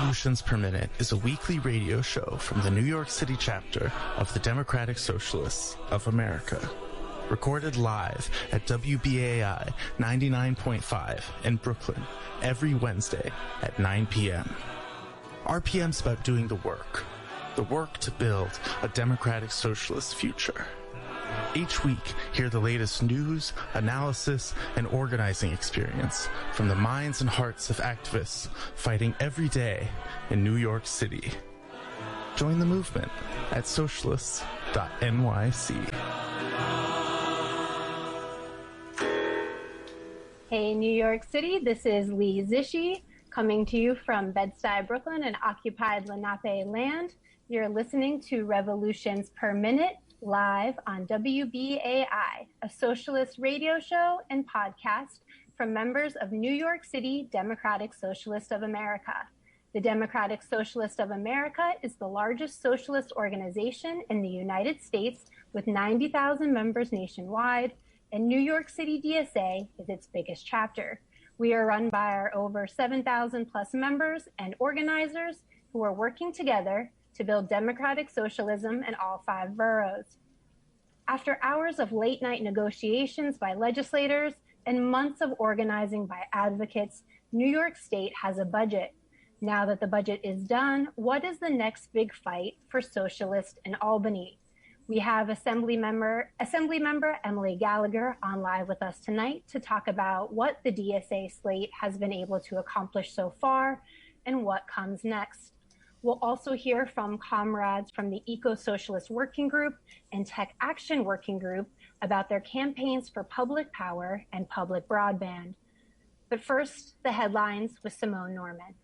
Revolutions Per Minute is a weekly radio show from the New York City chapter of the Democratic Socialists of America. Recorded live at WBAI 99.5 in Brooklyn every Wednesday at 9 p.m. RPM's about doing the work to build a democratic socialist future. Each week, hear the latest news, analysis, and organizing experience from the minds and hearts of activists fighting every day in New York City. Join the movement at socialists.nyc. Hey, New York City, this is Lee Zishi coming to you from Bed-Stuy, Brooklyn, and occupied Lenape land. You're listening to Revolutions Per Minute, live on WBAI, a socialist radio show and podcast from members of New York City Democratic Socialist of America. The Democratic Socialist of America is the largest socialist organization in the United States with 90,000 members nationwide, and New York City DSA is its biggest chapter. We are run by our over 7,000 plus members and organizers who are working together to build democratic socialism in all 5 boroughs. After hours of late night negotiations by legislators and months of organizing by advocates, New York State has a budget. Now that the budget is done, what is the next big fight for socialists in Albany? We have Assemblymember Emily Gallagher on live with us tonight to talk about what the DSA slate has been able to accomplish so far and what comes next. We'll also hear from comrades from the EcoSocialist Working Group and Tech Action Working Group about their campaigns for public power and public broadband. But first, the headlines with Simone Norman.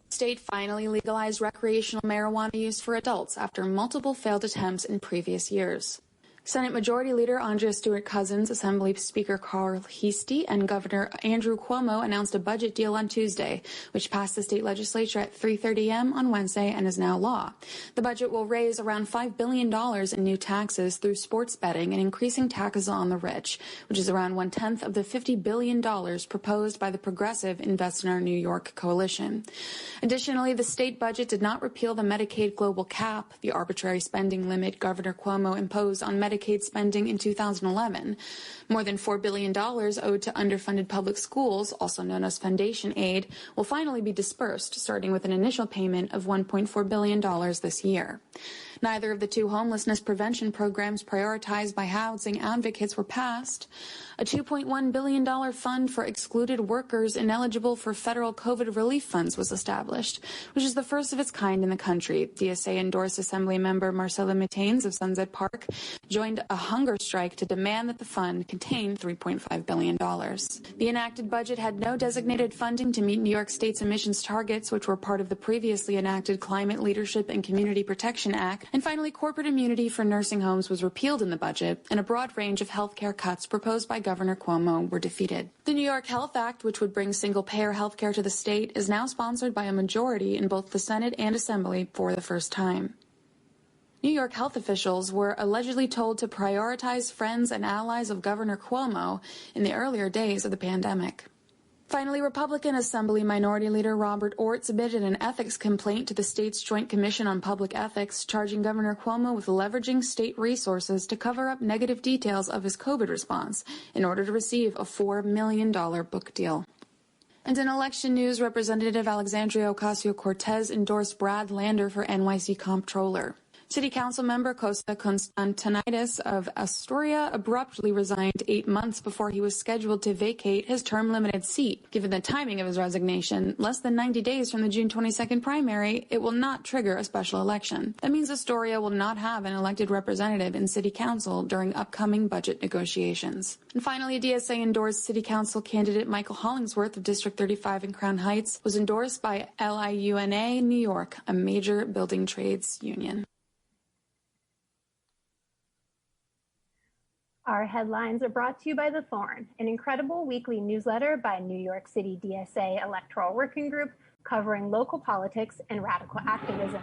State finally legalized recreational marijuana use for adults after multiple failed attempts in previous years. Senate Majority Leader Andrea Stewart-Cousins, Assembly Speaker Carl Heastie, and Governor Andrew Cuomo announced a budget deal on Tuesday, which passed the state legislature at 3:30 a.m. on Wednesday and is now law. The budget will raise around $5 billion in new taxes through sports betting and increasing taxes on the rich, which is around 1/10 of the $50 billion proposed by the Progressive Invest in Our New York coalition. Additionally, the state budget did not repeal the Medicaid global cap, the arbitrary spending limit Governor Cuomo imposed on Medicaid spending in 2011. More than $4 billion owed to underfunded public schools, also known as foundation aid, will finally be dispersed, starting with an initial payment of $1.4 billion this year. Neither of the 2 homelessness prevention programs prioritized by housing advocates were passed. A $2.1 billion fund for excluded workers ineligible for federal COVID relief funds was established, which is the first of its kind in the country. DSA-endorsed Assemblymember Marcella Mitaines of Sunset Park joined a hunger strike to demand that the fund contain $3.5 billion. The enacted budget had no designated funding to meet New York State's emissions targets, which were part of the previously enacted Climate Leadership and Community Protection Act. And finally, corporate immunity for nursing homes was repealed in the budget, and a broad range of health care cuts proposed by Governor Cuomo were defeated. The New York Health Act, which would bring single-payer health care to the state, is now sponsored by a majority in both the Senate and Assembly for the first time. New York health officials were allegedly told to prioritize friends and allies of Governor Cuomo in the earlier days of the pandemic. Finally, Republican Assembly Minority Leader Robert Ortt submitted an ethics complaint to the state's Joint Commission on Public Ethics, charging Governor Cuomo with leveraging state resources to cover up negative details of his COVID response in order to receive a $4 million book deal. And in election news, Representative Alexandria Ocasio-Cortez endorsed Brad Lander for NYC Comptroller. City Council member Costa Constantinides of Astoria abruptly resigned 8 months before he was scheduled to vacate his term-limited seat. Given the timing of his resignation, less than 90 days from the June 22nd primary, it will not trigger a special election. That means Astoria will not have an elected representative in City Council during upcoming budget negotiations. And finally, DSA-endorsed City Council candidate Michael Hollingsworth of District 35 in Crown Heights was endorsed by LIUNA New York, a major building trades union. Our headlines are brought to you by The Thorn, an incredible weekly newsletter by New York City DSA Electoral Working Group covering local politics and radical activism.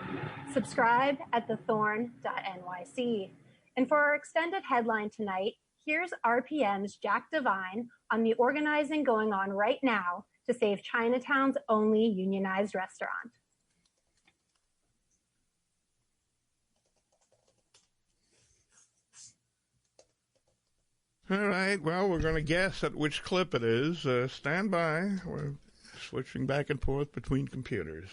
Subscribe at thethorn.nyc. And for our extended headline tonight, here's RPM's Jack Devine on the organizing going on right now to save Chinatown's only unionized restaurant. All right, well, we're going to guess at which clip it is. Stand by. We're switching back and forth between computers.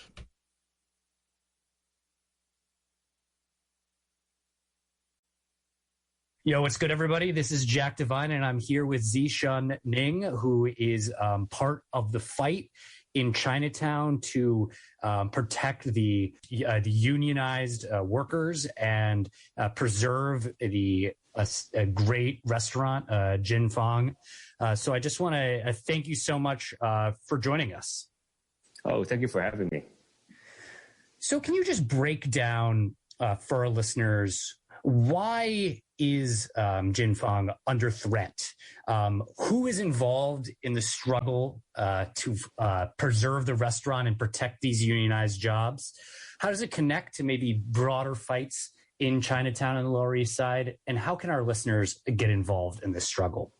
Yo, what's good, everybody? This is Jack Devine, and I'm here with Zishun Ning, who is part of the fight in Chinatown to protect the unionized workers and preserve the a great restaurant, Jin Fong. So I just want to thank you so much for joining us. Oh, thank you for having me. So can you just break down for our listeners, why is Jin Fong under threat? Who is involved in the struggle to preserve the restaurant and protect these unionized jobs? How does it connect to maybe broader fights in Chinatown and the Lower East Side? And how can our listeners get involved in this struggle?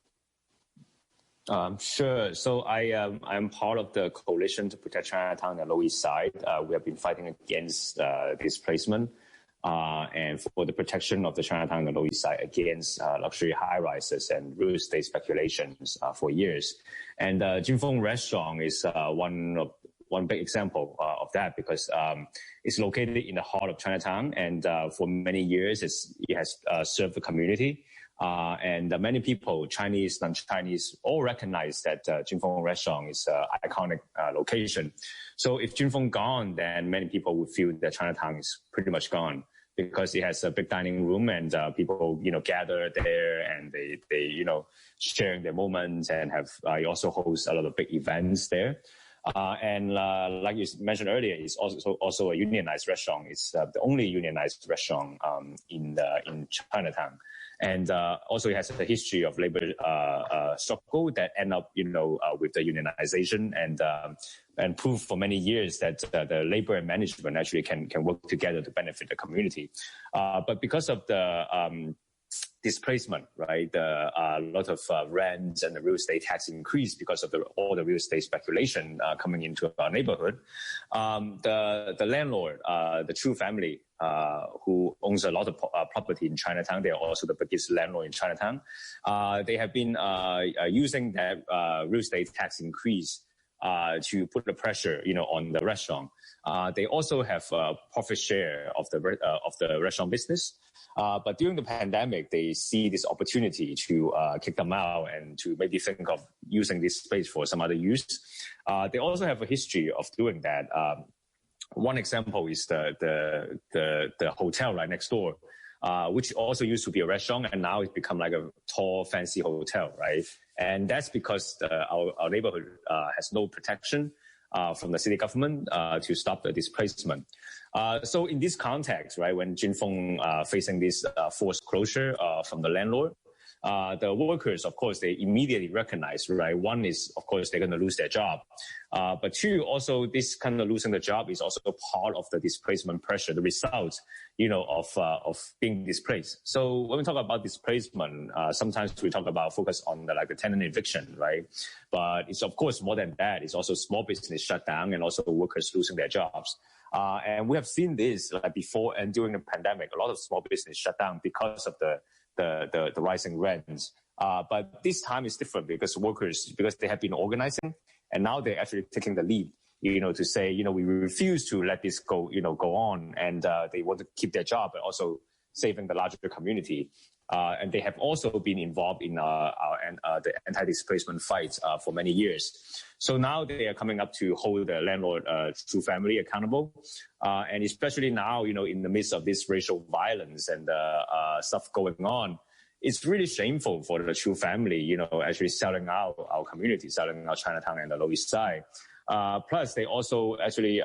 Sure. So I'm part of the Coalition to Protect Chinatown and the Lower East Side. We have been fighting against displacement and for the protection of the Chinatown and the Lower East Side against luxury high-rises and real estate speculations for years. And Jin Fong Restaurant is one big example of that, because it's located in the heart of Chinatown, and for many years it has served the community. And many people, Chinese, non-Chinese, all recognize that Jin Fong Restaurant is an iconic location. So if Jin Fong gone, then many people would feel that Chinatown is pretty much gone, because it has a big dining room and people, gather there and they sharing their moments, and have it also hosts a lot of big events there. And like you mentioned earlier, it's also a unionized restaurant. It's the only unionized restaurant in Chinatown. And also it has a history of labor struggle that end up, with the unionization, and prove for many years that the labor and management actually can work together to benefit the community. But because of the displacement, right? A lot of rents and the real estate tax increase because of all the real estate speculation coming into our neighborhood. The landlord, the Chu family, who owns a lot of property in Chinatown, they are also the biggest landlord in Chinatown. They have been using that real estate tax increase to put the pressure, on the restaurant. They also have a profit share of the restaurant business. But during the pandemic, they see this opportunity to kick them out and to maybe think of using this space for some other use. They also have a history of doing that. One example is the hotel right next door, which also used to be a restaurant, and now it's become like a tall, fancy hotel, right? And that's because our neighborhood has no protection from the city government to stop the displacement. So in this context, right, when Jin Fong facing this forced closure from the landlord, the workers, of course, they immediately recognize, right? One is, of course, they're going to lose their job. But two, also, this kind of losing the job is also part of the displacement pressure, the result, of being displaced. So when we talk about displacement, sometimes we talk about focus on the tenant eviction, right? But it's, of course, more than that. It's also small business shut down and also workers losing their jobs. And we have seen this before and during the pandemic. A lot of small business shut down because of the rising rents. But this time is different because they have been organizing, and now they're actually taking the lead, to say, we refuse to let this go on, and they want to keep their job, but also saving the larger community. And they have also been involved in the anti-displacement fights for many years. So now they are coming up to hold the landlord Chu family accountable. And especially now, in the midst of this racial violence and stuff going on, it's really shameful for the Chu family, actually selling out our community, selling out Chinatown and the Lower East Side. Plus, they also actually,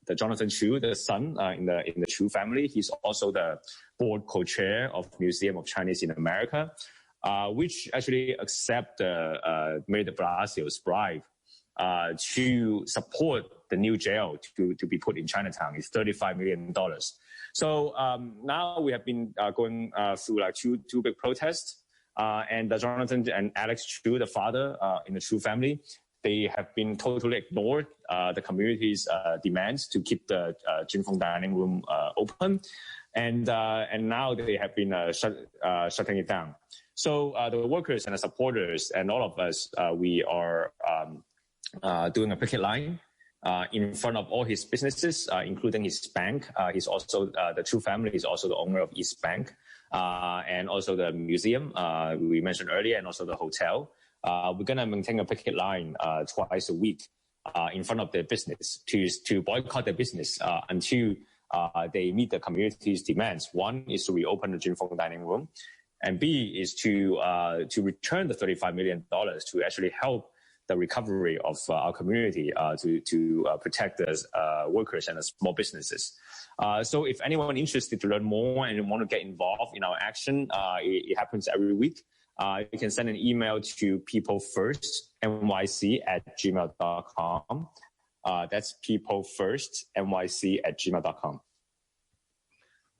the Jonathan Chu, the son in the Chu family, he's also the board co-chair of Museum of Chinese in America, which actually accept Mayor de Blasio's bribe to support the new jail to be put in Chinatown. It's $35 million. So now we have been going through two big protests. And Jonathan and Alex Chu, the father in the Chu family, they have been totally ignored the community's demands to keep the Jinfeng dining room open, and now they have been shutting it down. So the workers and the supporters and all of us, we are doing a picket line in front of all his businesses, including his bank. He's also the Chu family is also the owner of East Bank, and also the museum we mentioned earlier, and also the hotel. We're going to maintain a picket line twice a week in front of their business to boycott their business until they meet the community's demands. One is to reopen the Jinfeng dining room, and B is to return the $35 million to actually help the recovery of our community to protect the workers and the small businesses. So if anyone interested to learn more and want to get involved in our action, it happens every week. You can send an email to peoplefirstnyc@gmail.com. That's peoplefirstnyc@gmail.com.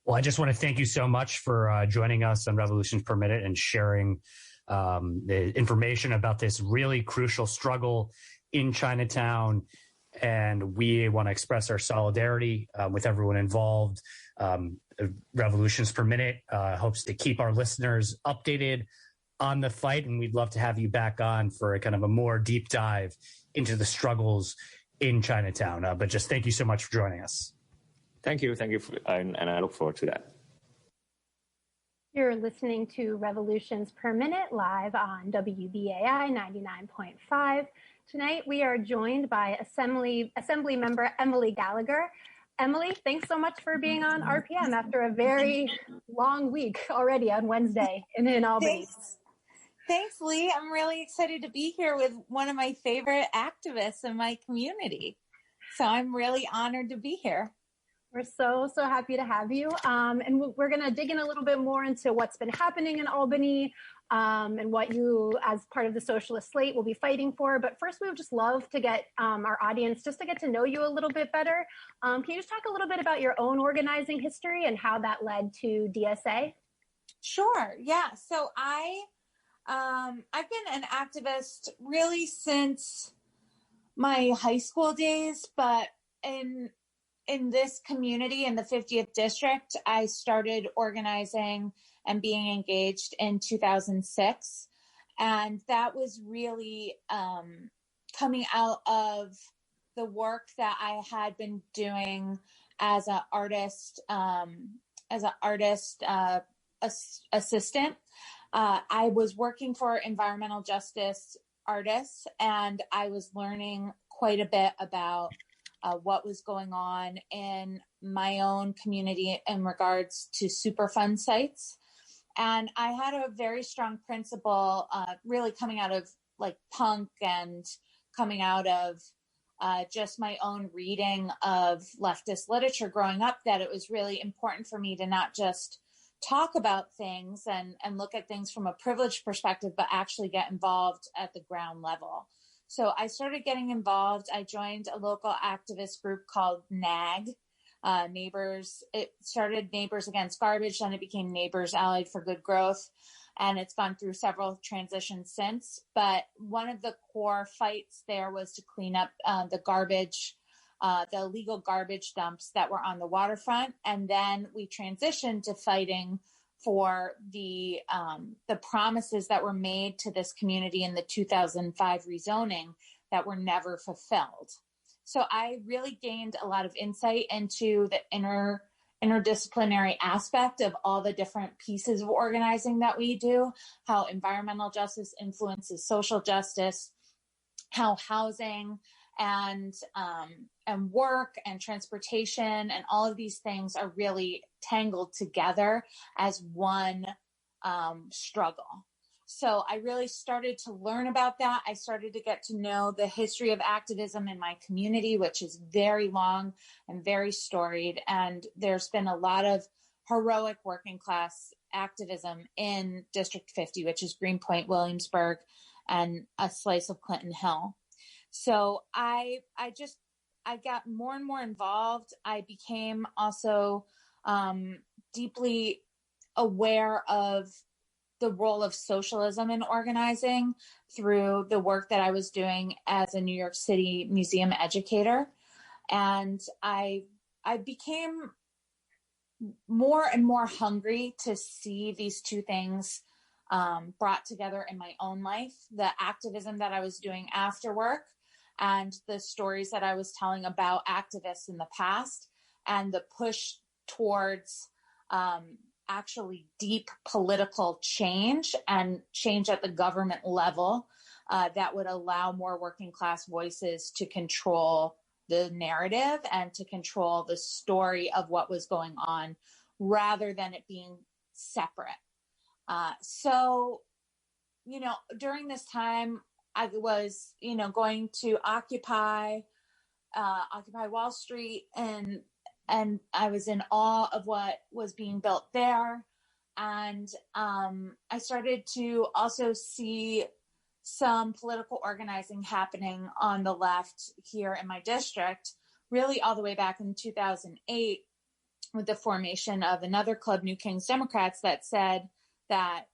Well, I just want to thank you so much for joining us on Revolutions Per Minute and sharing the information about this really crucial struggle in Chinatown. And we want to express our solidarity with everyone involved. Revolutions Per Minute hopes to keep our listeners updated on the fight, and we'd love to have you back on for a kind of a more deep dive into the struggles in Chinatown. But just thank you so much for joining us. Thank you, and I look forward to that. You're listening to Revolutions Per Minute live on WBAI 99.5. Tonight we are joined by Assemblymember Emily Gallagher. Emily, thanks so much for being on RPM after a very long week already on Wednesday in Albany. Thanks, Lee. I'm really excited to be here with one of my favorite activists in my community. So I'm really honored to be here. We're so happy to have you. And we're going to dig in a little bit more into what's been happening in Albany and what you, as part of the Socialist slate, will be fighting for. But first, we would just love to get our audience just to get to know you a little bit better. Can you just talk a little bit about your own organizing history and how that led to DSA? Sure. Yeah. So I've been an activist really since my high school days, but in this community, in the 50th district, I started organizing and being engaged in 2006. And that was really coming out of the work that I had been doing as an artist assistant. I was working for environmental justice artists, and I was learning quite a bit about what was going on in my own community in regards to Superfund sites. And I had a very strong principle, really coming out of like punk and coming out of just my own reading of leftist literature growing up, that it was really important for me to not just talk about things and look at things from a privileged perspective, but actually get involved at the ground level. So I started getting involved. I joined a local activist group called NAG, Neighbors. It started Neighbors Against Garbage, then it became Neighbors Allied for Good Growth, and it's gone through several transitions since. But one of the core fights there was to clean up the garbage, the illegal garbage dumps that were on the waterfront. And then we transitioned to fighting for the promises that were made to this community in the 2005 rezoning that were never fulfilled. So I really gained a lot of insight into the interdisciplinary aspect of all the different pieces of organizing that we do, how environmental justice influences social justice, how housing and work and transportation and all of these things are really tangled together as one struggle. So I really started to learn about that. I started to get to know the history of activism in my community, which is very long and very storied. And there's been a lot of heroic working class activism in District 50, which is Greenpoint, Williamsburg, and a slice of Clinton Hill. So I got more and more involved. I became also deeply aware of the role of socialism in organizing through the work that I was doing as a New York City museum educator. And I became more and more hungry to see these two things brought together in my own life, the activism that I was doing after work and the stories that I was telling about activists in the past, and the push towards actually deep political change and change at the government level that would allow more working class voices to control the narrative and to control the story of what was going on rather than it being separate. So, during this time, I was, going to Occupy Wall Street, and I was in awe of what was being built there. And I started to also see some political organizing happening on the left here in my district, really all the way back in 2008 with the formation of another club, New Kings Democrats, that said that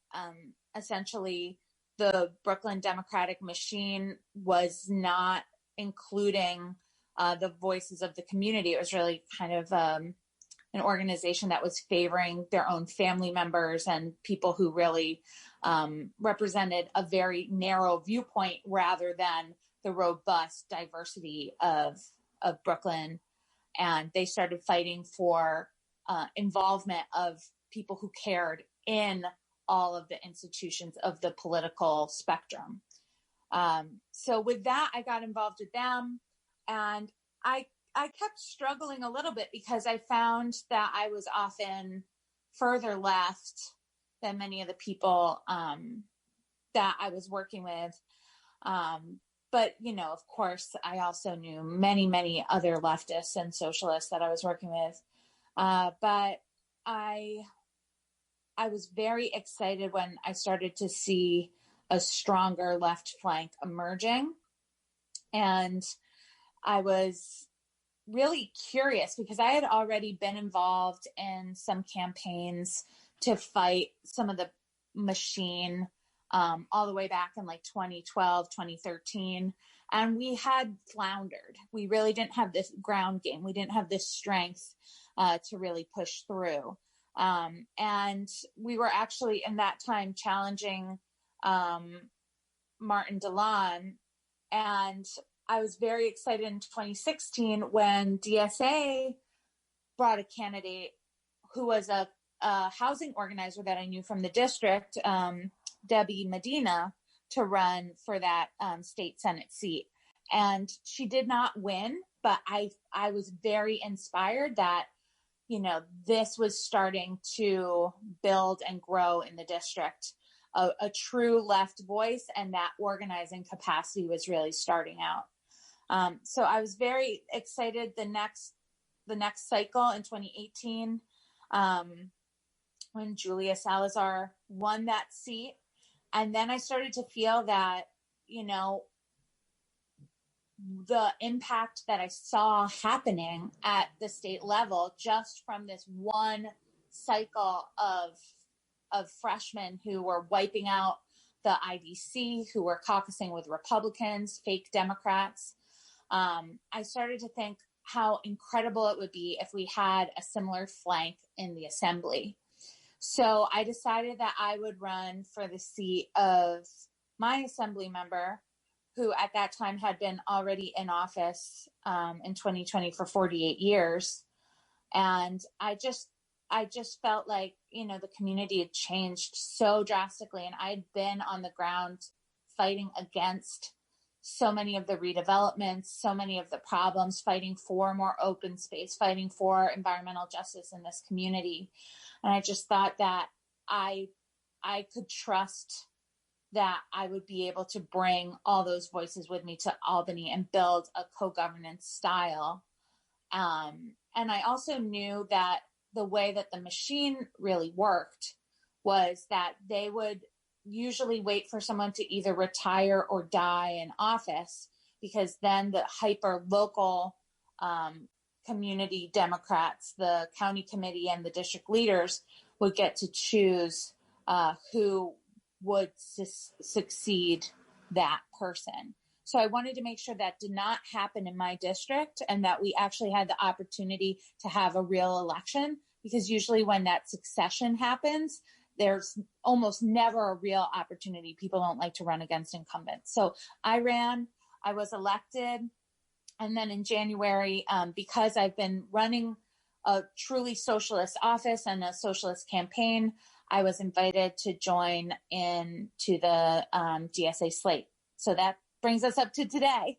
essentially the Brooklyn Democratic machine was not including the voices of the community. It was really kind of an organization that was favoring their own family members and people who really represented a very narrow viewpoint rather than the robust diversity of Brooklyn. And they started fighting for involvement of people who cared in all of the institutions of the political spectrum. So with that, I got involved with them, and I kept struggling a little bit because I found that I was often further left than many of the people that I was working with. But, of course, I also knew many, many other leftists and socialists that I was working with. But I was very excited when I started to see a stronger left flank emerging. And I was really curious because I had already been involved in some campaigns to fight some of the machine all the way back in like 2012, 2013. And we had floundered. We really didn't have this ground game. We didn't have this strength to really push through. And we were actually in that time challenging Martin DeLon. And I was very excited in 2016 when DSA brought a candidate who was a housing organizer that I knew from the district, Debbie Medina, to run for that state Senate seat. And she did not win, but I was very inspired that, this was starting to build and grow in the district, a true left voice, and that organizing capacity was really starting out. So I was very excited the next cycle in 2018, when Julia Salazar won that seat. And then I started to feel that, the impact that I saw happening at the state level just from this one cycle of freshmen who were wiping out the IDC, who were caucusing with Republicans, fake Democrats. I started to think how incredible it would be if we had a similar flank in the assembly. So I decided that I would run for the seat of my assembly member, who at that time had been already in office in 2020 for 48 years. And I just felt like, the community had changed so drastically. And I'd been on the ground fighting against so many of the redevelopments, so many of the problems, fighting for more open space, fighting for environmental justice in this community. And I just thought that I could trust that I would be able to bring all those voices with me to Albany and build a co-governance style. And I also knew that the way that the machine really worked was that they would usually wait for someone to either retire or die in office, because then the hyper local community Democrats, the county committee and the district leaders would get to choose who would succeed that person. So I wanted to make sure that did not happen in my district and that we actually had the opportunity to have a real election, because usually when that succession happens, there's almost never a real opportunity. People don't like to run against incumbents. So I ran, I was elected. And then in January, because I've been running a truly socialist office and a socialist campaign, I was invited to join into the DSA slate. So that brings us up to today.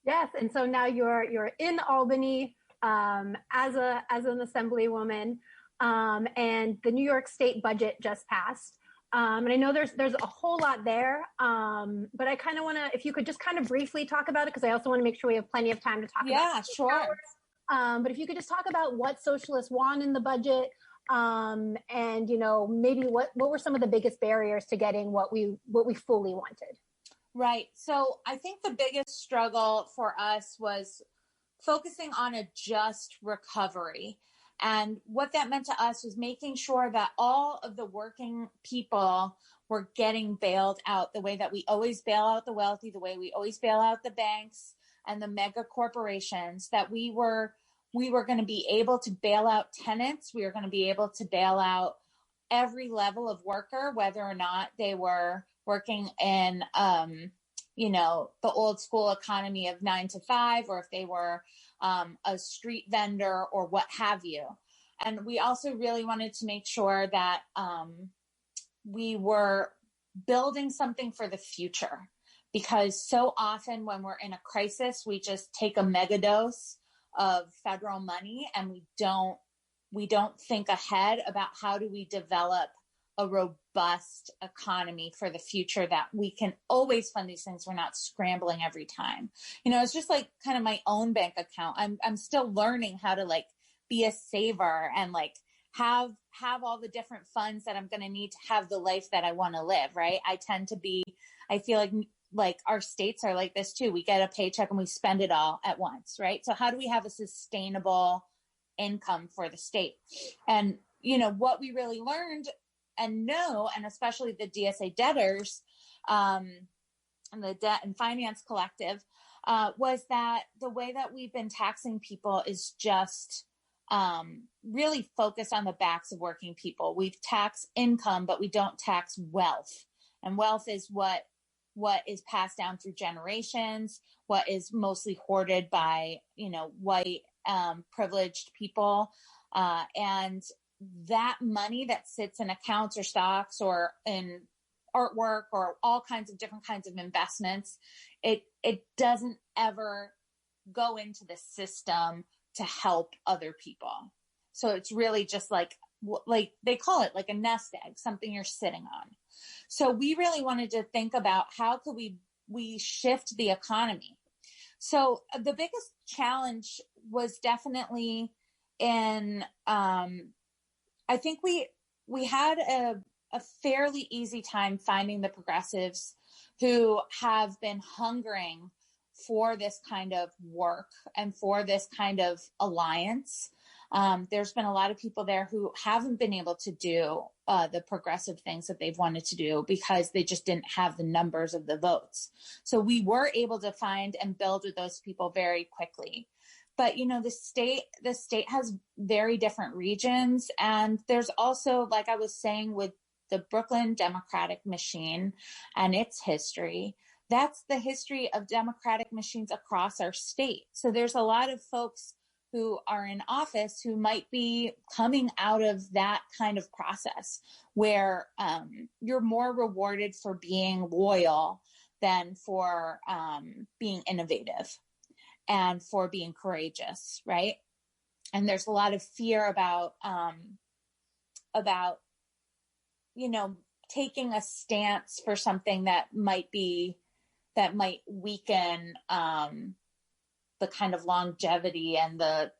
Yes, and so now you're in Albany as an assemblywoman, and the New York State budget just passed. And I know there's a whole lot there, but I kind of want to, if you could just kind of briefly talk about it, because I also want to make sure we have plenty of time to talk about it. Yeah, sure. But if you could just talk about what socialists want in the budget, and maybe what were some of the biggest barriers to getting what we fully wanted. Right. So I think the biggest struggle for us was focusing on a just recovery. And what that meant to us was making sure that all of the working people were getting bailed out the way that we always bail out the wealthy, the way we always bail out the banks and the mega corporations, that we were going to be able to bail out tenants. We were going to be able to bail out every level of worker, whether or not they were working in, the old school economy of 9 to 5, or if they were a street vendor or what have you. And we also really wanted to make sure that we were building something for the future, because so often when we're in a crisis, we just take a mega dose of federal money and we don't think ahead about how do we develop a robust economy for the future that we can always fund these things. We're not scrambling every time. It's just like kind of my own bank account. I'm still learning how to be a saver and have all the different funds that I'm going to need to have the life that I want to live. Right. I feel like our states are like this too. We get a paycheck and we spend it all at once. Right. So how do we have a sustainable income for the state? And, what we really learned and know, and especially the DSA debtors and the Debt and Finance Collective, was that the way that we've been taxing people is just really focused on the backs of working people. We tax income, but we don't tax wealth. And wealth is what is passed down through generations, what is mostly hoarded by, white privileged people. And that money that sits in accounts or stocks or in artwork or all kinds of different kinds of investments, it doesn't ever go into the system to help other people. So it's really just like they call it like a nest egg, something you're sitting on. So we really wanted to think about how could we shift the economy. So the biggest challenge was definitely in, I think we had a fairly easy time finding the progressives who have been hungering for this kind of work and for this kind of alliance. There's been a lot of people there who haven't been able to do the progressive things that they've wanted to do because they just didn't have the numbers of the votes. So we were able to find and build with those people very quickly. But, the state has very different regions. And there's also, like I was saying, with the Brooklyn Democratic machine and its history, that's the history of Democratic machines across our state. So there's a lot of folks who are in office who might be coming out of that kind of process where you're more rewarded for being loyal than for being innovative and for being courageous, right? And there's a lot of fear about taking a stance for something that might weaken the kind of longevity and the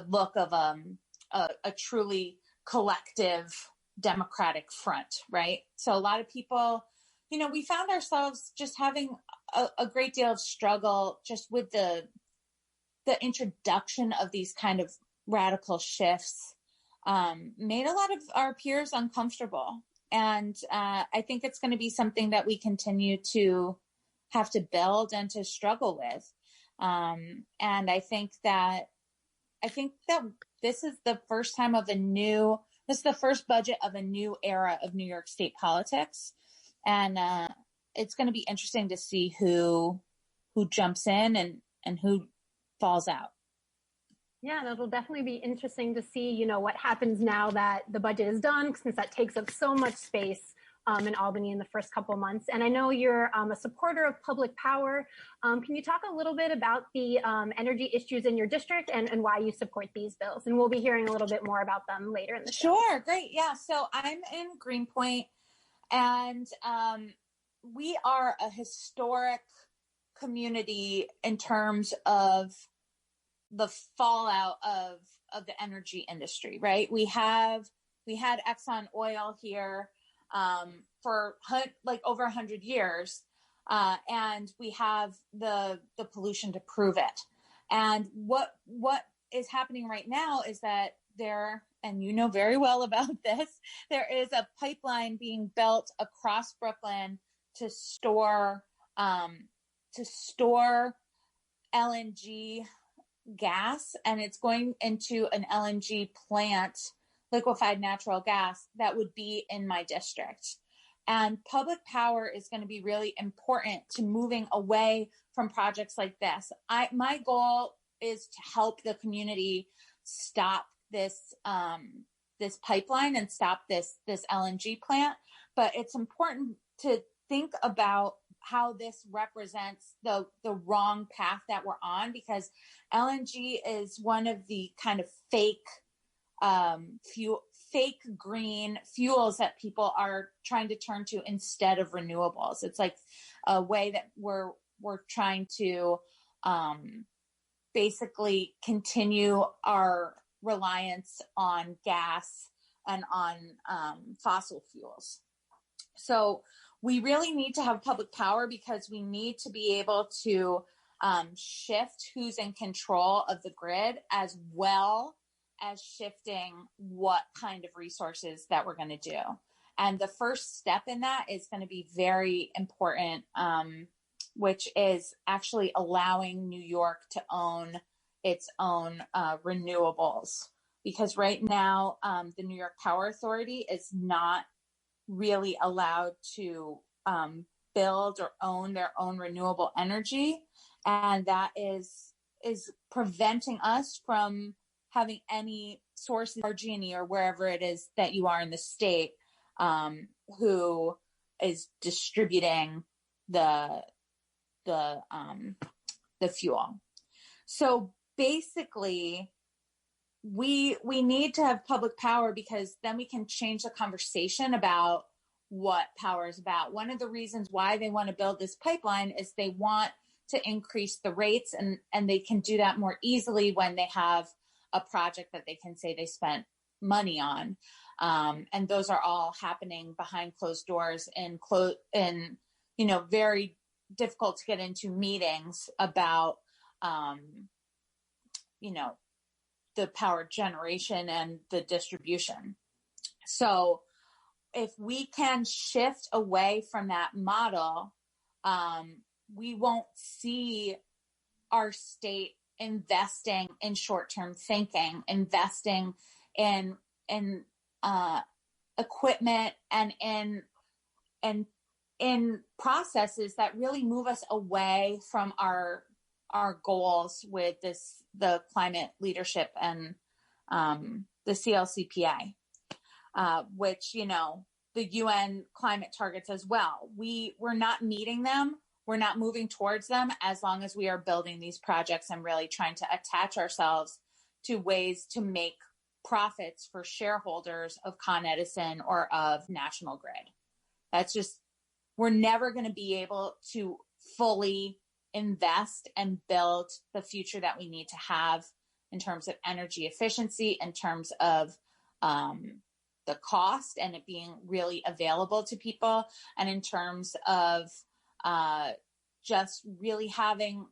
look of a truly collective democratic front, right? So a lot of people, we found ourselves just having a great deal of struggle just with the introduction of these kind of radical shifts, made a lot of our peers uncomfortable. And I think it's going to be something that we continue to have to build and to struggle with. And I think that this is the first time of this is the first budget of a new era of New York State politics. And it's going to be interesting to see who jumps in and who falls out. Yeah, and it'll definitely be interesting to see, what happens now that the budget is done, since that takes up so much space in Albany in the first couple of months. And I know you're a supporter of public power. Can you talk a little bit about the energy issues in your district and why you support these bills? And we'll be hearing a little bit more about them later in the show. Sure, great. Yeah, so I'm in Greenpoint, and we are a historic community in terms of the fallout of the energy industry, right? We had Exxon Oil here for like over 100 years, and we have the pollution to prove it. And what is happening right now is that and you know very well about this, there is a pipeline being built across Brooklyn to store LNG gas, and it's going into an LNG plant, liquefied natural gas, that would be in my district. And public power is going to be really important to moving away from projects like this. My goal is to help the community stop this pipeline and stop this LNG plant. But it's important to think about how this represents the wrong path that we're on, because LNG is one of the kind of fake green fuels that people are trying to turn to instead of renewables. It's like a way that we're trying to basically continue our reliance on gas and on fossil fuels. So we really need to have public power, because we need to be able to shift who's in control of the grid, as well as shifting what kind of resources that we're going to do. And the first step in that is going to be very important, which is actually allowing New York to own its own renewables. Because right now, the New York Power Authority is not really allowed to build or own their own renewable energy. And that is preventing us from having any sources, RG&E or wherever it is that you are in the state, who is distributing the fuel. So basically, we need to have public power, because then we can change the conversation about what power is about. One of the reasons why they want to build this pipeline is they want to increase the rates, and they can do that more easily when they have a project that they can say they spent money on. And those are all happening behind closed doors in very difficult to get into meetings about, the power generation and the distribution. So if we can shift away from that model, we won't see our state investing in short-term thinking, investing in equipment and in processes that really move us away from our goals with the climate leadership and the CLCPA, which, the UN climate targets as well. We're not meeting them. We're not moving towards them as long as we are building these projects and really trying to attach ourselves to ways to make profits for shareholders of Con Edison or of National Grid. That's just, we're never going to be able to fully invest and build the future that we need to have in terms of energy efficiency, in terms of the cost and it being really available to people, and in terms of just really having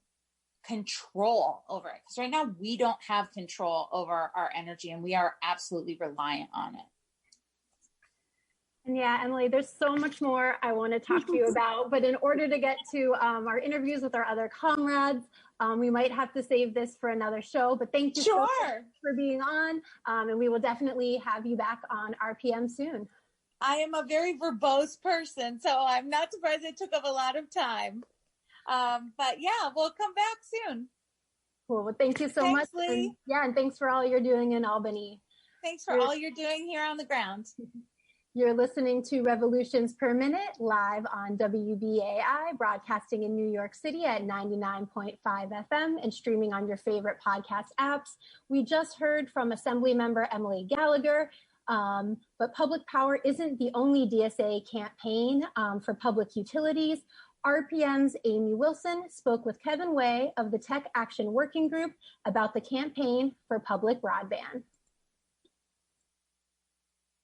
control over it. Because right now we don't have control over our energy, and we are absolutely reliant on it. And yeah, Emily, there's so much more I want to talk to you about, but in order to get to our interviews with our other comrades, we might have to save this for another show, but thank you so much for being on, and we will definitely have you back on RPM soon. I am a very verbose person, so I'm not surprised it took up a lot of time. But yeah, we'll come back soon. Cool. Well, thank you so much. Lee. And thanks for all you're doing in Albany. Thanks for all you're doing here on the ground. You're listening to Revolutions Per Minute live on WBAI, broadcasting in New York City at 99.5 FM and streaming on your favorite podcast apps. We just heard from Assemblymember Emily Gallagher, but public power isn't the only DSA campaign for public utilities. RPM's Amy Wilson spoke with Kevin Way of the Tech Action Working Group about the campaign for public broadband.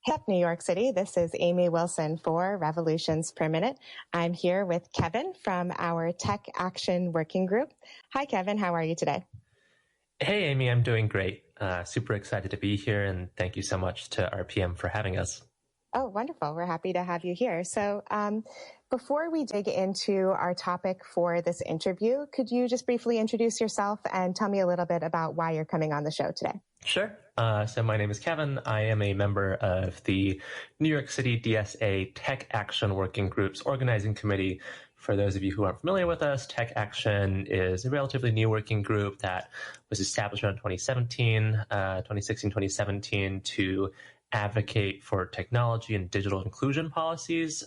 Hey, New York City. This is Amy Wilson for Revolutions Per Minute. I'm here with Kevin from our Tech Action Working Group. Hi, Kevin. How are you today? Hey, Amy. I'm doing great. Super excited to be here, and thank you so much to RPM for having us. Oh, wonderful. We're happy to have you here. So before we dig into our topic for this interview, could you just briefly introduce yourself and tell me a little bit about why you're coming on the show today? Sure. So my name is Kevin. I am a member of the New York City DSA Tech Action Working Group's organizing committee. For those of you who aren't familiar with us, Tech Action is a relatively new working group that was established around 2016, 2017 to advocate for technology and digital inclusion policies.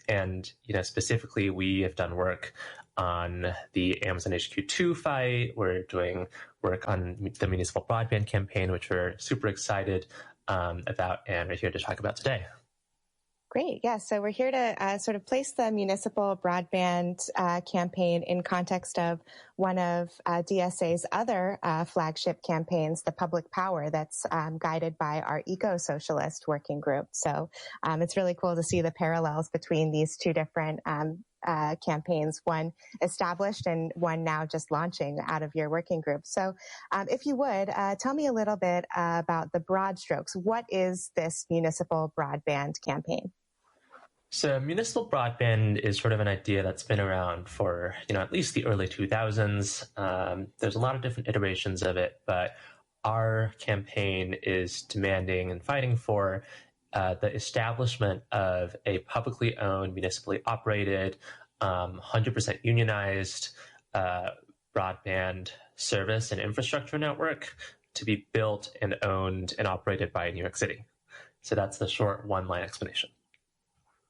And, specifically, we have done work on the Amazon HQ2 fight. We're doing work on the municipal broadband campaign, which we're super excited about and we're here to talk about today. Great. Yeah. So we're here to sort of place the municipal broadband campaign in context of one of DSA's other flagship campaigns, the Public Power, that's guided by our EcoSocialist working group. So it's really cool to see the parallels between these two different campaigns, one established and one now just launching out of your working group. So if you would, tell me a little bit about the broad strokes. What is this municipal broadband campaign? So municipal broadband is sort of an idea that's been around for, at least the early 2000s. There's a lot of different iterations of it, but our campaign is demanding and fighting for the establishment of a publicly owned, municipally operated, 100% unionized broadband service and infrastructure network to be built and owned and operated by New York City. So that's the short one-line explanation.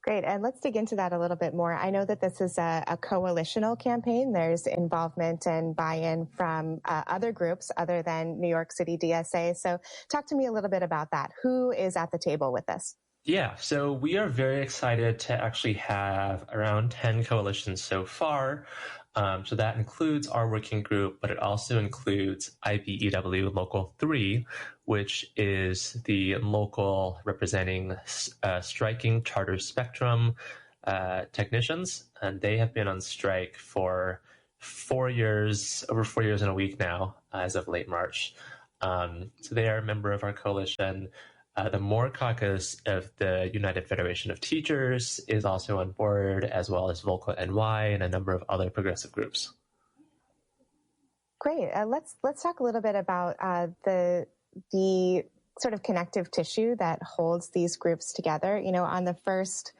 Great. And let's dig into that a little bit more. I know that this is a coalitional campaign. There's involvement and buy-in from other groups other than New York City DSA. So talk to me a little bit about that. Who is at the table with this? Yeah, so we are very excited to actually have around 10 coalitions so far. So that includes our working group, but it also includes IBEW Local 3, which is the local representing striking Charter Spectrum technicians. And they have been on strike for over 4 years and a week now, as of late March. So they are a member of our coalition. The MORE caucus of the United Federation of Teachers is also on board, as well as Volca NY and a number of other progressive groups. Great. Let's talk a little bit about the sort of connective tissue that holds these groups together. On the first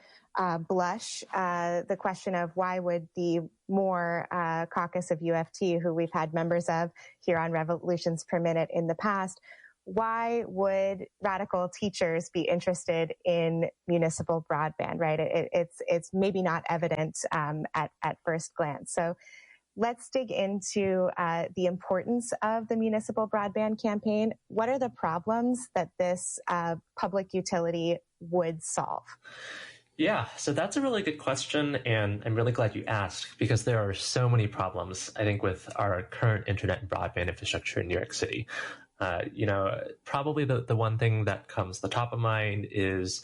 blush, the question of why would the MORE caucus of UFT, who we've had members of here on Revolutions Per Minute in the past, why would radical teachers be interested in municipal broadband, right? It's maybe not evident at first glance. So let's dig into the importance of the municipal broadband campaign. What are the problems that this public utility would solve? Yeah, so that's a really good question, and I'm really glad you asked, because there are so many problems, I think, with our current internet and broadband infrastructure in New York City. Probably the one thing that comes to the top of mind is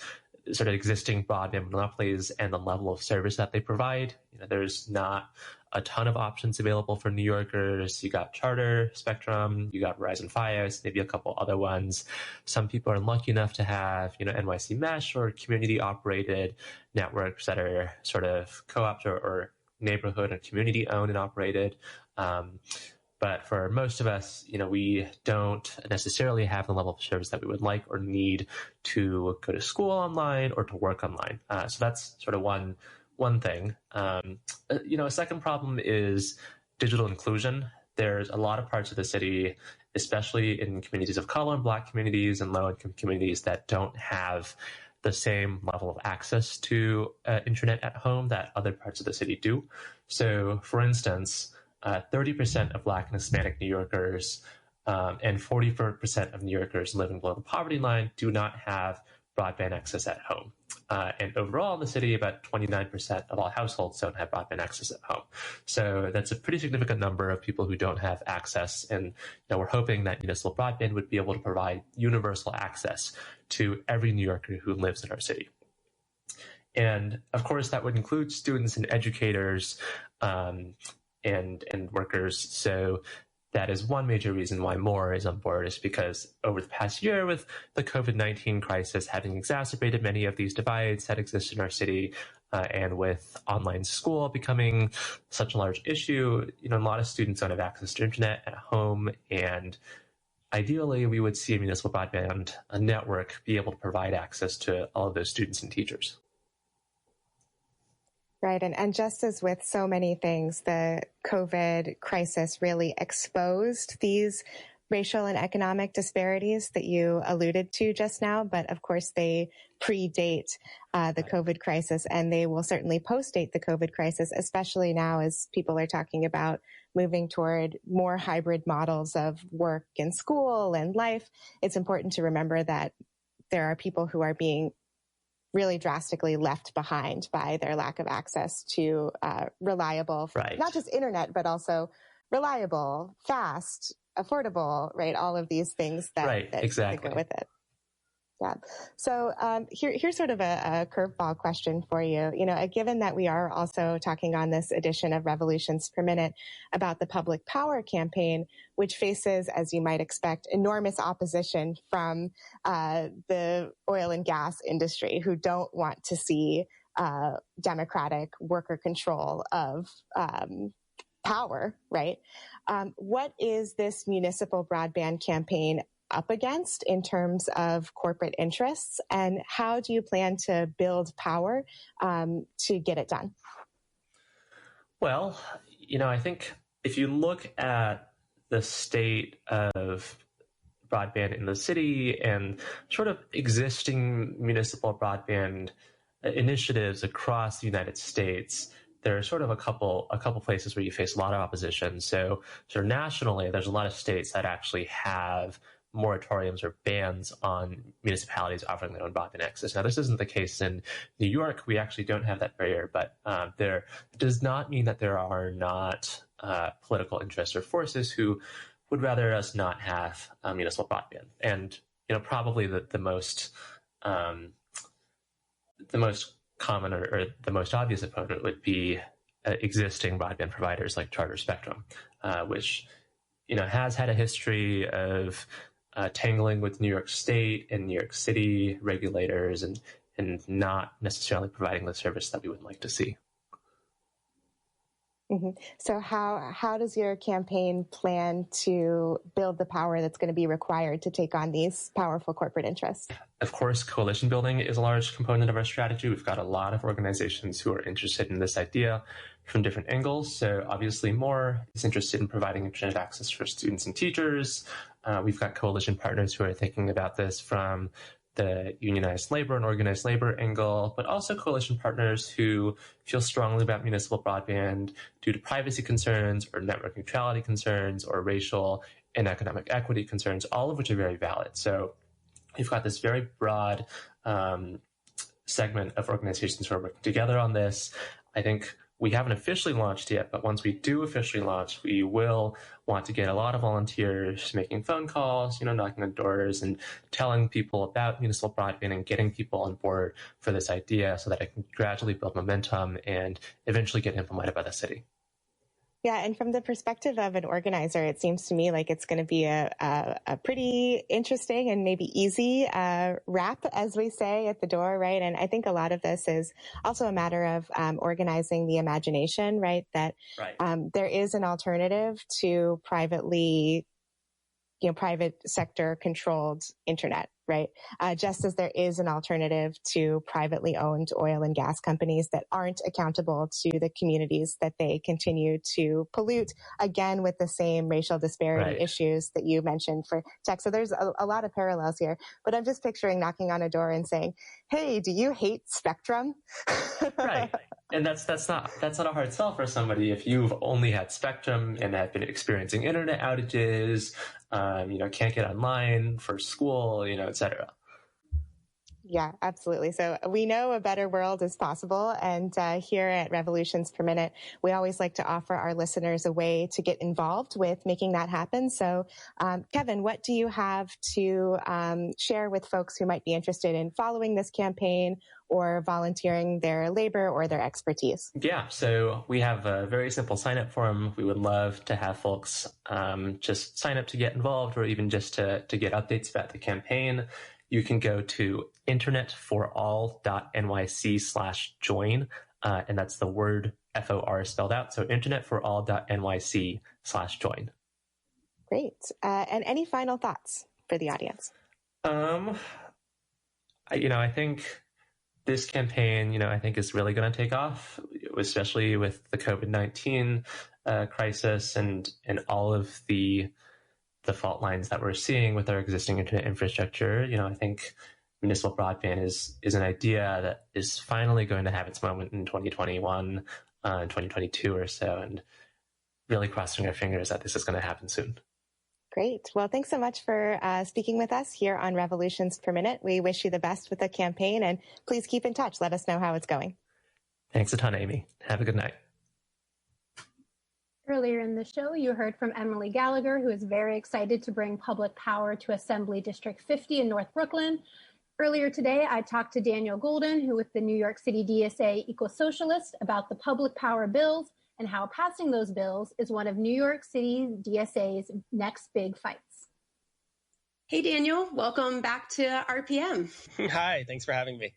sort of existing broadband monopolies and the level of service that they provide. There's not a ton of options available for New Yorkers. You got Charter, Spectrum, you got Verizon Fios, maybe a couple other ones. Some people are lucky enough to have, NYC Mesh or community operated networks that are sort of co-ops or neighborhood and community owned and operated. But for most of us, we don't necessarily have the level of service that we would like or need to go to school online or to work online. So that's sort of one thing. A second problem is digital inclusion. There's a lot of parts of the city, especially in communities of color and Black communities and low-income communities, that don't have the same level of access to internet at home that other parts of the city do. So, for instance, 30% of Black and Hispanic New Yorkers and 44% of New Yorkers living below the poverty line do not have broadband access at home. And overall in the city, about 29% of all households don't have broadband access at home. So that's a pretty significant number of people who don't have access. And we're hoping that municipal broadband would be able to provide universal access to every New Yorker who lives in our city. And of course, that would include students and educators and workers. So that is one major reason why more is on board, is because over the past year, with the COVID-19 crisis having exacerbated many of these divides that exist in our city, and with online school becoming such a large issue, a lot of students don't have access to internet at home. And ideally, we would see a municipal broadband network be able to provide access to all of those students and teachers. Right. And just as with so many things, the COVID crisis really exposed these racial and economic disparities that you alluded to just now. But of course, they predate the COVID crisis, and they will certainly postdate the COVID crisis, especially now as people are talking about moving toward more hybrid models of work and school and life. It's important to remember that there are people who are being really drastically left behind by their lack of access to reliable, not just internet, but also reliable, fast, affordable, right? All of these things that go with it. Yeah. So here's sort of a curveball question for you. Given that we are also talking on this edition of Revolutions Per Minute about the Public Power Campaign, which faces, as you might expect, enormous opposition from the oil and gas industry, who don't want to see democratic worker control of power, right? What is this municipal broadband campaign up against in terms of corporate interests, and how do you plan to build power to get it done? Well, I think if you look at the state of broadband in the city and sort of existing municipal broadband initiatives across the United States, there are sort of a couple places where you face a lot of opposition. So nationally, there's a lot of states that actually have moratoriums or bans on municipalities offering their own broadband access. Now, this isn't the case in New York. We actually don't have that barrier, but there does not mean that there are not political interests or forces who would rather us not have municipal broadband. And probably the most common or the most obvious opponent would be existing broadband providers like Charter, Spectrum, which has had a history of tangling with New York State and New York City regulators and not necessarily providing the service that we would like to see. Mm-hmm. So how does your campaign plan to build the power that's going to be required to take on these powerful corporate interests? Of course, coalition building is a large component of our strategy. We've got a lot of organizations who are interested in this idea from different angles. So obviously More is interested in providing internet access for students and teachers. We've got coalition partners who are thinking about this from the unionized labor and organized labor angle, but also coalition partners who feel strongly about municipal broadband due to privacy concerns or network neutrality concerns or racial and economic equity concerns, all of which are very valid. So we've got this very broad segment of organizations who are working together on this. I think we haven't officially launched yet, but once we do officially launch, we will want to get a lot of volunteers making phone calls, knocking on doors and telling people about municipal broadband and getting people on board for this idea so that it can gradually build momentum and eventually get implemented by the city. Yeah, and from the perspective of an organizer, it seems to me like it's going to be a pretty interesting and maybe easy wrap, as we say, at the door, right? And I think a lot of this is also a matter of organizing the imagination, right? That there is an alternative to private sector controlled internet, right? Just as there is an alternative to privately owned oil and gas companies that aren't accountable to the communities that they continue to pollute, again, with the same racial disparity issues that you mentioned for tech. So there's a lot of parallels here, but I'm just picturing knocking on a door and saying, hey, do you hate Spectrum? Right. And that's not a hard sell for somebody if you've only had Spectrum and have been experiencing internet outages, can't get online for school, et cetera. Yeah, absolutely. So we know a better world is possible. And here at Revolutions Per Minute, we always like to offer our listeners a way to get involved with making that happen. So, Kevin, what do you have to share with folks who might be interested in following this campaign or volunteering their labor or their expertise? Yeah, so we have a very simple sign-up form. We would love to have folks just sign up to get involved or even just to get updates about the campaign. You can go to internetforall.nyc/join, and that's the word FOR spelled out. So internetforall.nyc/join. Great. And any final thoughts for the audience? I think this campaign, I think is really going to take off, especially with the COVID-19 crisis and all of the fault lines that we're seeing with our existing internet infrastructure. I think municipal broadband is an idea that is finally going to have its moment in 2021 and 2022 or so, and really crossing our fingers that this is going to happen soon. Great. Well, thanks so much for speaking with us here on Revolutions Per Minute. We wish you the best with the campaign, and please keep in touch. Let us know how it's going. Thanks a ton, Amy. Have a good night. Earlier in the show, you heard from Emily Gallagher, who is very excited to bring public power to Assembly District 50 in North Brooklyn. Earlier today, I talked to Daniel Golden, who with the New York City DSA EcoSocialist, about the public power bills and how passing those bills is one of New York City DSA's next big fights. Hey, Daniel. Welcome back to RPM. Hi. Thanks for having me.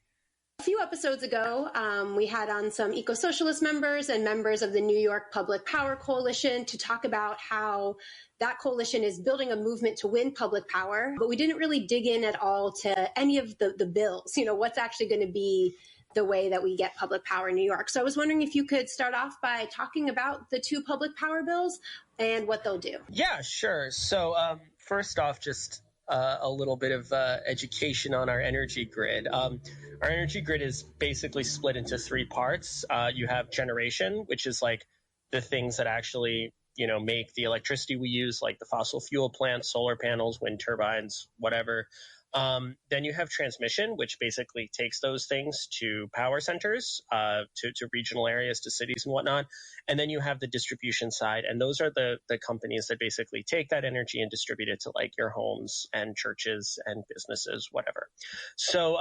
A few episodes ago, we had on some EcoSocialist members and members of the New York Public Power Coalition to talk about how that coalition is building a movement to win public power, but we didn't really dig in at all to any of the bills, what's actually going to be the way that we get public power in New York. So I was wondering if you could start off by talking about the two public power bills and what they'll do. Yeah, sure. So first off, just a little bit of education on our energy grid. Our energy grid is basically split into three parts. You have generation, which is like the things that actually, make the electricity we use, like the fossil fuel plants, solar panels, wind turbines, whatever. Then you have transmission, which basically takes those things to power centers, to regional areas, to cities and whatnot. And then you have the distribution side. And those are the companies that basically take that energy and distribute it to like your homes and churches and businesses, whatever. So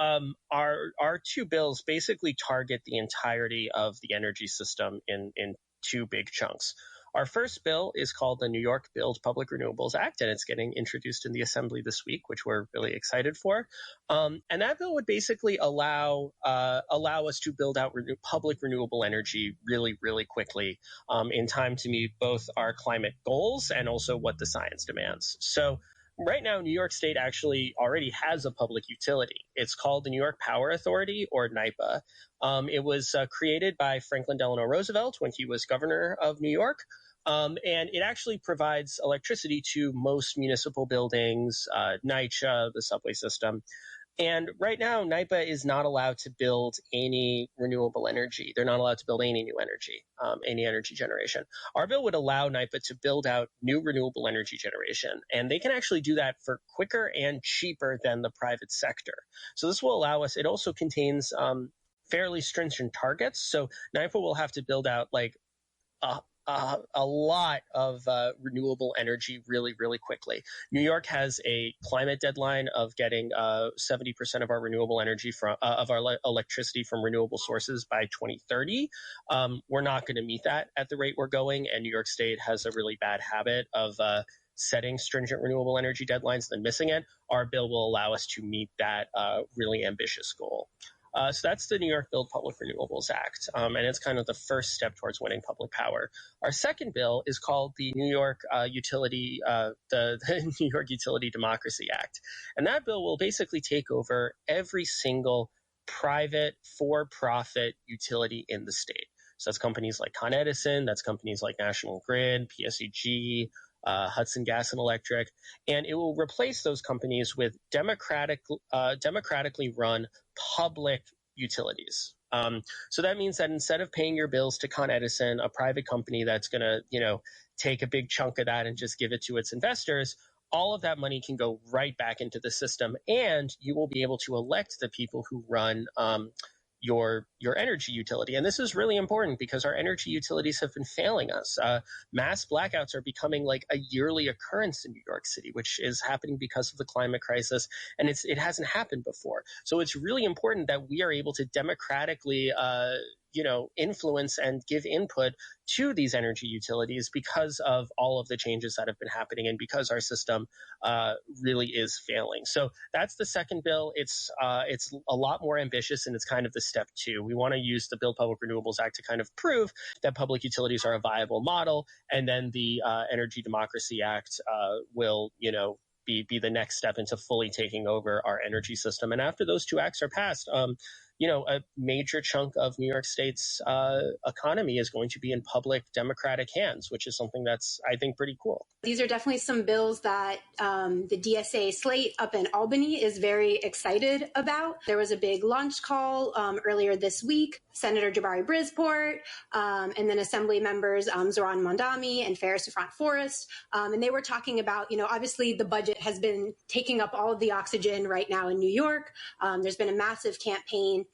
our two bills basically target the entirety of the energy system in two big chunks. Our first bill is called the New York Build Public Renewables Act, and it's getting introduced in the Assembly this week, which we're really excited for. And that bill would basically allow us to build out public renewable energy really, really quickly in time to meet both our climate goals and also what the science demands. So right now, New York State actually already has a public utility. It's called the New York Power Authority, or NYPA. It was created by Franklin Delano Roosevelt when he was governor of New York. And it actually provides electricity to most municipal buildings, NYCHA, the subway system. And right now, NYPA is not allowed to build any renewable energy. They're not allowed to build any new energy, any energy generation. Our bill would allow NYPA to build out new renewable energy generation, and they can actually do that for quicker and cheaper than the private sector. So this will allow us, it also contains fairly stringent targets. So NYPA will have to build out like a lot of renewable energy really, really quickly. New York has a climate deadline of getting 70% of our renewable energy of our electricity from renewable sources by 2030. We're not going to meet that at the rate we're going, and New York State has a really bad habit of setting stringent renewable energy deadlines and missing it. Our bill will allow us to meet that really ambitious goal. So that's the New York Build Public Renewables Act, and it's kind of the first step towards winning public power. Our second bill is called the New York Utility Democracy Act, and that bill will basically take over every single private for-profit utility in the state. So that's companies like Con Edison, that's companies like National Grid, PSEG, Hudson Gas and Electric, and it will replace those companies with democratically run public utilities. So that means that instead of paying your bills to Con Edison, a private company that's going to, take a big chunk of that and just give it to its investors, all of that money can go right back into the system, and you will be able to elect the people who run your energy utility. And this is really important because our energy utilities have been failing us. Mass blackouts are becoming like a yearly occurrence in New York City, which is happening because of the climate crisis, and it hasn't happened before. So it's really important that we are able to democratically influence and give input to these energy utilities because of all of the changes that have been happening and because our system really is failing. So that's the second bill. It's a lot more ambitious, and it's kind of the step two. We want to use the Build Public Renewables Act to kind of prove that public utilities are a viable model, and then the Energy Democracy Act will, be the next step into fully taking over our energy system. And after those two acts are passed, a major chunk of New York State's economy is going to be in public democratic hands, which is something that's, I think, pretty cool. These are definitely some bills that the DSA slate up in Albany is very excited about. There was a big launch call earlier this week. Senator Jabari Brisport and then Assembly members Zoran Mondami and Ferris Forrest. And they were talking about, obviously the budget has been taking up all of the oxygen right now in New York. There's been a massive campaign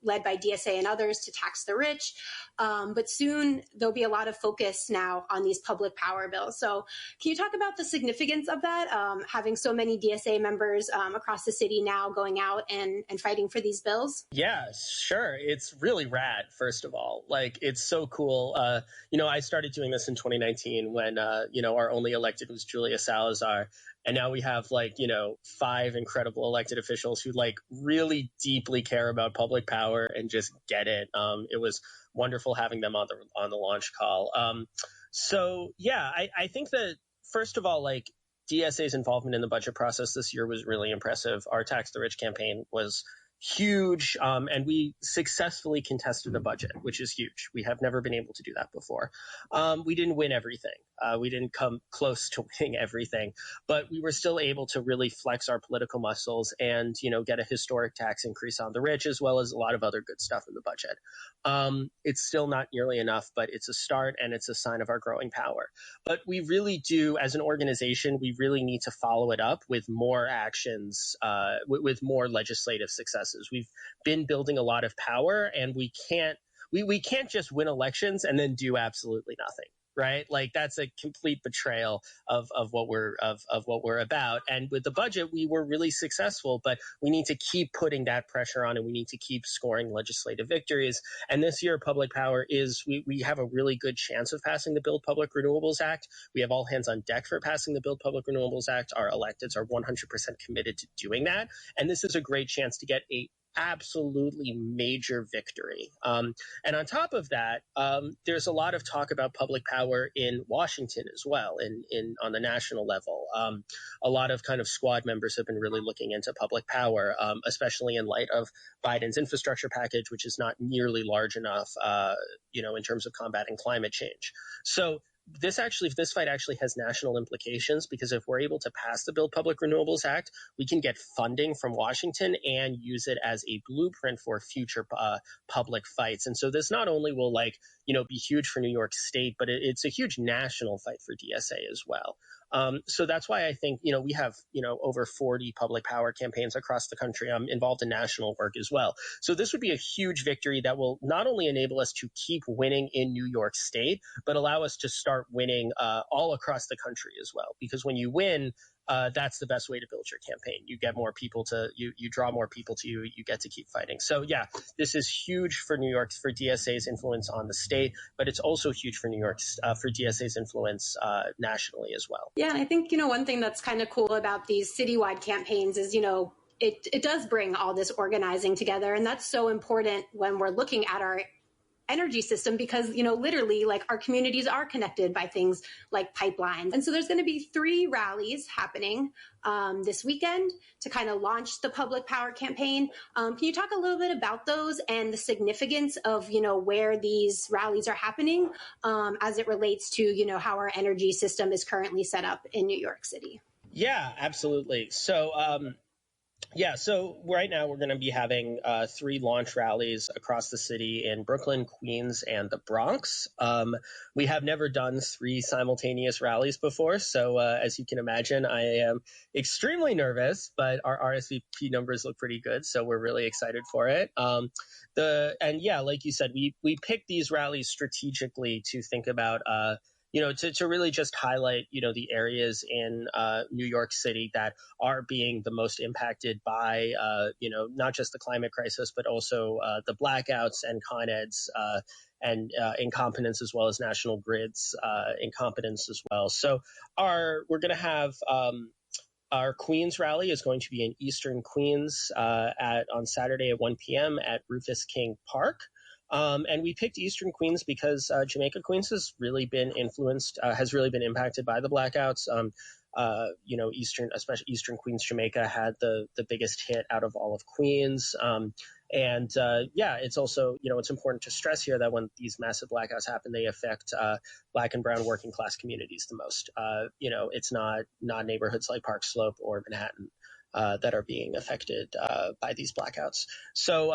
led by DSA and others to tax the rich. But soon there'll be a lot of focus now on these public power bills. So can you talk about the significance of that, having so many DSA members across the city now going out and fighting for these bills? Yeah, sure. It's really rad, first of all. Like, it's so cool. I started doing this in 2019 when, our only elected was Julia Salazar. And now we have 5 incredible elected officials who really deeply care about public power and just get it. It was wonderful having them on the launch call. I think that first of all, DSA's involvement in the budget process this year was really impressive. Our Tax the Rich campaign was huge, and we successfully contested a budget, which is huge. We have never been able to do that before. We didn't win everything. We didn't come close to winning everything, but we were still able to really flex our political muscles and, get a historic tax increase on the rich, as well as a lot of other good stuff in the budget. It's still not nearly enough, but it's a start and it's a sign of our growing power. But we really do, as an organization, we really need to follow it up with more actions, with more legislative successes. We've been building a lot of power, and we can't just win elections and then do absolutely nothing. Right? That's a complete betrayal of what we're about. And with the budget, we were really successful, but we need to keep putting that pressure on, and we need to keep scoring legislative victories. And this year, public power is, we have a really good chance of passing the Build Public Renewables Act. We have all hands on deck for passing the Build Public Renewables Act. Our electeds are 100% committed to doing that. And this is a great chance to get a absolutely major victory. And on top of that, there's a lot of talk about public power in Washington as well, on the national level. A lot of kind of squad members have been really looking into public power, especially in light of Biden's infrastructure package, which is not nearly large enough, in terms of combating climate change. So this fight actually has national implications, because if we're able to pass the Build Public Renewables Act, we can get funding from Washington and use it as a blueprint for future public fights. And so this not only will be huge for New York State, but it's a huge national fight for DSA as well. So that's why I think, we have, over 40 public power campaigns across the country. I'm involved in national work as well. So this would be a huge victory that will not only enable us to keep winning in New York State, but allow us to start winning all across the country as well. Because when you win, that's the best way to build your campaign. You get more people you draw more people to you, you get to keep fighting. So yeah, this is huge for New York, for DSA's influence on the state, but it's also huge for New York, for DSA's influence nationally as well. Yeah, and I think, one thing that's kind of cool about these citywide campaigns is, it does bring all this organizing together. And that's so important when we're looking at our energy system, because, literally, like, our communities are connected by things like pipelines. And so there's going to be 3 rallies happening this weekend to kind of launch the public power campaign. Can you talk a little bit about those and the significance of, where these rallies are happening as it relates to, how our energy system is currently set up in New York City? Yeah, absolutely. So, so right now we're going to be having 3 launch rallies across the city in Brooklyn, Queens, and the Bronx. We have never done 3 simultaneous rallies before, so as you can imagine, I am extremely nervous, but our RSVP numbers look pretty good, so we're really excited for it. Like you said, we picked these rallies strategically to think about to really just highlight, the areas in New York City that are being the most impacted by, not just the climate crisis, but also the blackouts and Con Ed's and incompetence, as well as National Grid's incompetence as well. So we're going to have our Queens rally is going to be in Eastern Queens on Saturday at 1 p.m. at Rufus King Park. And we picked Eastern Queens because Jamaica Queens has really been impacted by the blackouts. Especially Eastern Queens, Jamaica had the biggest hit out of all of Queens. It's also, it's important to stress here that when these massive blackouts happen, they affect Black and brown working class communities the most. It's not neighborhoods like Park Slope or Manhattan that are being affected by these blackouts. So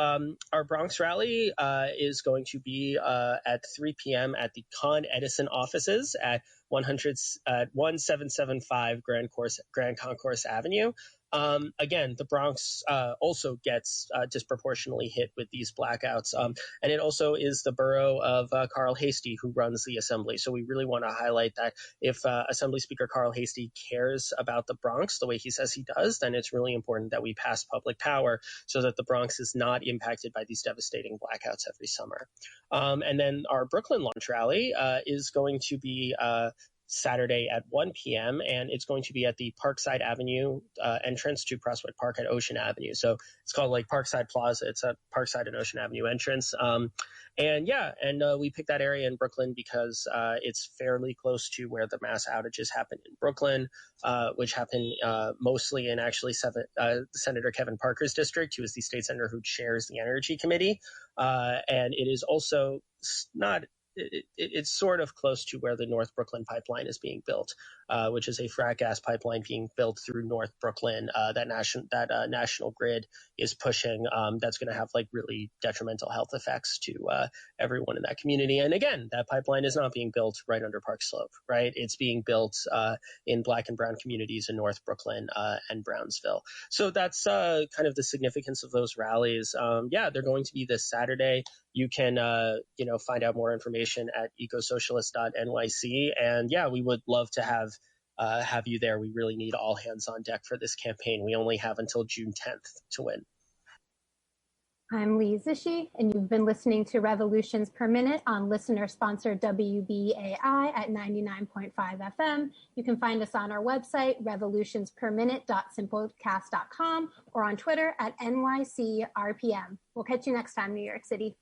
our Bronx rally is going to be at 3 p.m. at the Con Edison offices at 1775 Grand Concourse Avenue. Again, the Bronx also gets disproportionately hit with these blackouts. And it also is the borough of Carl Hastie who runs the assembly. So we really want to highlight that if Assembly Speaker Carl Hastie cares about the Bronx the way he says he does, then it's really important that we pass public power so that the Bronx is not impacted by these devastating blackouts every summer. And then our Brooklyn launch rally is going to be Saturday at 1 p.m. and it's going to be at the Parkside Avenue entrance to Prospect Park at Ocean Avenue. So it's called like Parkside Plaza. It's a Parkside and Ocean Avenue entrance. We picked that area in Brooklyn because it's fairly close to where the mass outages happen in Brooklyn, which happen mostly in actually Senator Kevin Parker's district, who is the state senator who chairs the Energy Committee. And it is also it's sort of close to where the North Brooklyn pipeline is being built, which is a frac gas pipeline being built through North Brooklyn that National Grid is pushing. That's going to have like really detrimental health effects to everyone in that community. And again, that pipeline is not being built right under Park Slope, right? It's being built in Black and brown communities in North Brooklyn and Brownsville. So that's kind of the significance of those rallies. They're going to be this Saturday. You can, find out more information at EcoSocialist.nyc. And we would love to have you there. We really need all hands on deck for this campaign. We only have until June 10th to win. I'm Lee Zishi, and you've been listening to Revolutions Per Minute on listener-sponsored WBAI at 99.5 FM. You can find us on our website, revolutionsperminute.simplecast.com, or on Twitter at NYCRPM. We'll catch you next time, New York City.